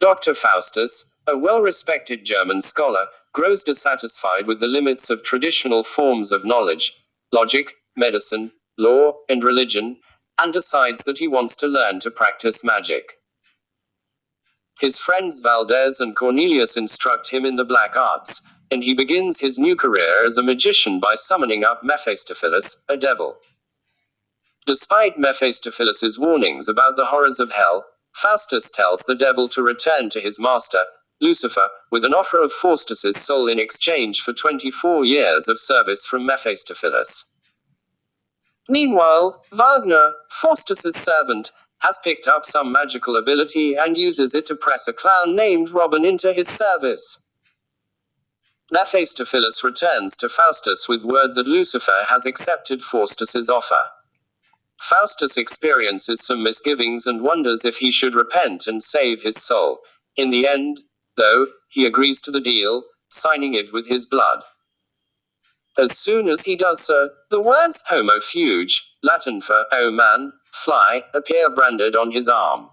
Dr. Faustus, a well-respected German scholar, grows dissatisfied with the limits of traditional forms of knowledge, logic, medicine, law, and religion, and decides that he wants to learn to practice magic. His friends Valdez and Cornelius instruct him in the black arts, and he begins his new career as a magician by summoning up Mephistopheles, a devil. Despite Mephistopheles' warnings about the horrors of hell, Faustus tells the devil to return to his master, Lucifer, with an offer of Faustus' soul in exchange for 24 years of service from Mephistopheles. Meanwhile, Wagner, Faustus' servant, has picked up some magical ability and uses it to press a clown named Robin into his service. Mephistopheles returns to Faustus with word that Lucifer has accepted Faustus' offer. Faustus experiences some misgivings and wonders if he should repent and save his soul. In the end, though, he agrees to the deal, signing it with his blood. As soon as he does so, the words homo fuge, Latin for "O man, fly," appear branded on his arm.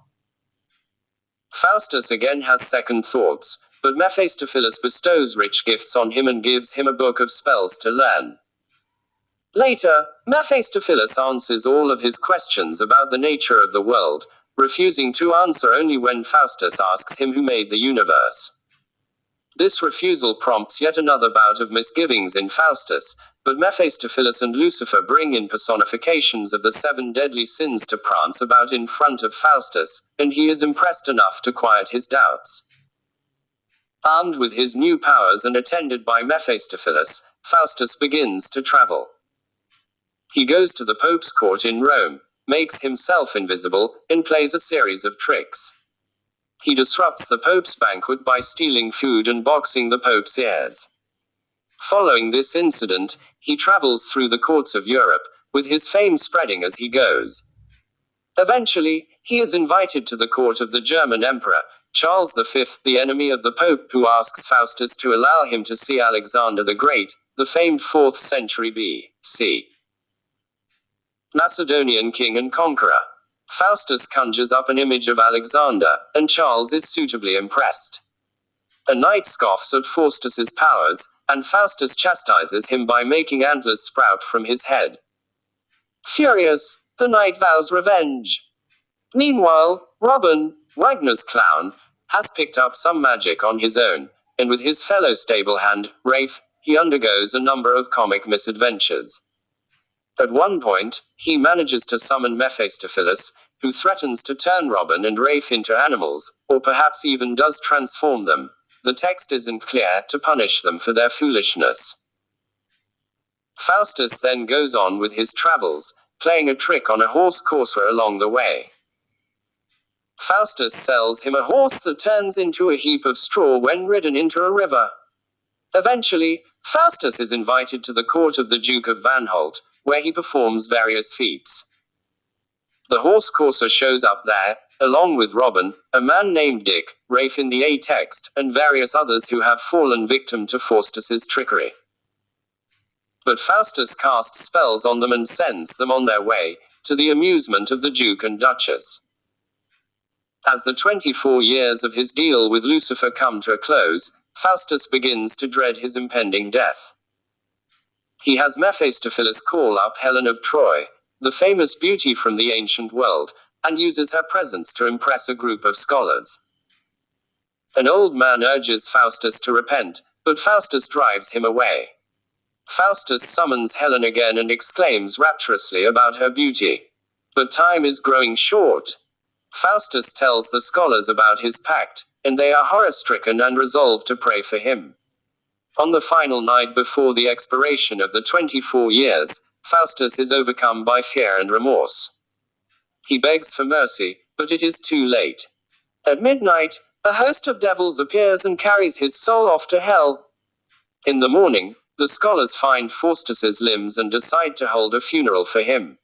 Faustus again has second thoughts, but Mephistopheles bestows rich gifts on him and gives him a book of spells to learn. Later, Mephistopheles answers all of his questions about the nature of the world, refusing to answer only when Faustus asks him who made the universe. This refusal prompts yet another bout of misgivings in Faustus, but Mephistopheles and Lucifer bring in personifications of the 7 deadly sins to prance about in front of Faustus, and he is impressed enough to quiet his doubts. Armed with his new powers and attended by Mephistopheles, Faustus begins to travel. He goes to the Pope's court in Rome, makes himself invisible, and plays a series of tricks. He disrupts the Pope's banquet by stealing food and boxing the Pope's ears. Following this incident, he travels through the courts of Europe, with his fame spreading as he goes. Eventually, he is invited to the court of the German Emperor, Charles V, the enemy of the Pope, who asks Faustus to allow him to see Alexander the Great, the famed 4th century B.C. Macedonian king and conqueror. Faustus conjures up an image of Alexander, and Charles is suitably impressed. A knight scoffs at Faustus' powers, and Faustus chastises him by making antlers sprout from his head. Furious, the knight vows revenge. Meanwhile, Robin, Wagner's clown, has picked up some magic on his own, and with his fellow stable hand, Rafe, he undergoes a number of comic misadventures. At one point, he manages to summon Mephistopheles, who threatens to turn Robin and Rafe into animals, or perhaps even does transform them. The text isn't clear, to punish them for their foolishness. Faustus then goes on with his travels, playing a trick on a horse courser along the way. Faustus sells him a horse that turns into a heap of straw when ridden into a river. Eventually, Faustus is invited to the court of the Duke of Vanholt, where he performs various feats. The horse courser shows up there, along with Robin, a man named Dick, Rafe in the A text, and various others who have fallen victim to Faustus' trickery. But Faustus casts spells on them and sends them on their way, to the amusement of the Duke and Duchess. As the 24 years of his deal with Lucifer come to a close, Faustus begins to dread his impending death. He has Mephistopheles call up Helen of Troy, the famous beauty from the ancient world, and uses her presence to impress a group of scholars. An old man urges Faustus to repent, but Faustus drives him away. Faustus summons Helen again and exclaims rapturously about her beauty. But time is growing short. Faustus tells the scholars about his pact, and they are horror-stricken and resolve to pray for him. On the final night before the expiration of the 24 years, Faustus is overcome by fear and remorse. He begs for mercy, but it is too late. At midnight, a host of devils appears and carries his soul off to hell. In the morning, the scholars find Faustus' limbs and decide to hold a funeral for him.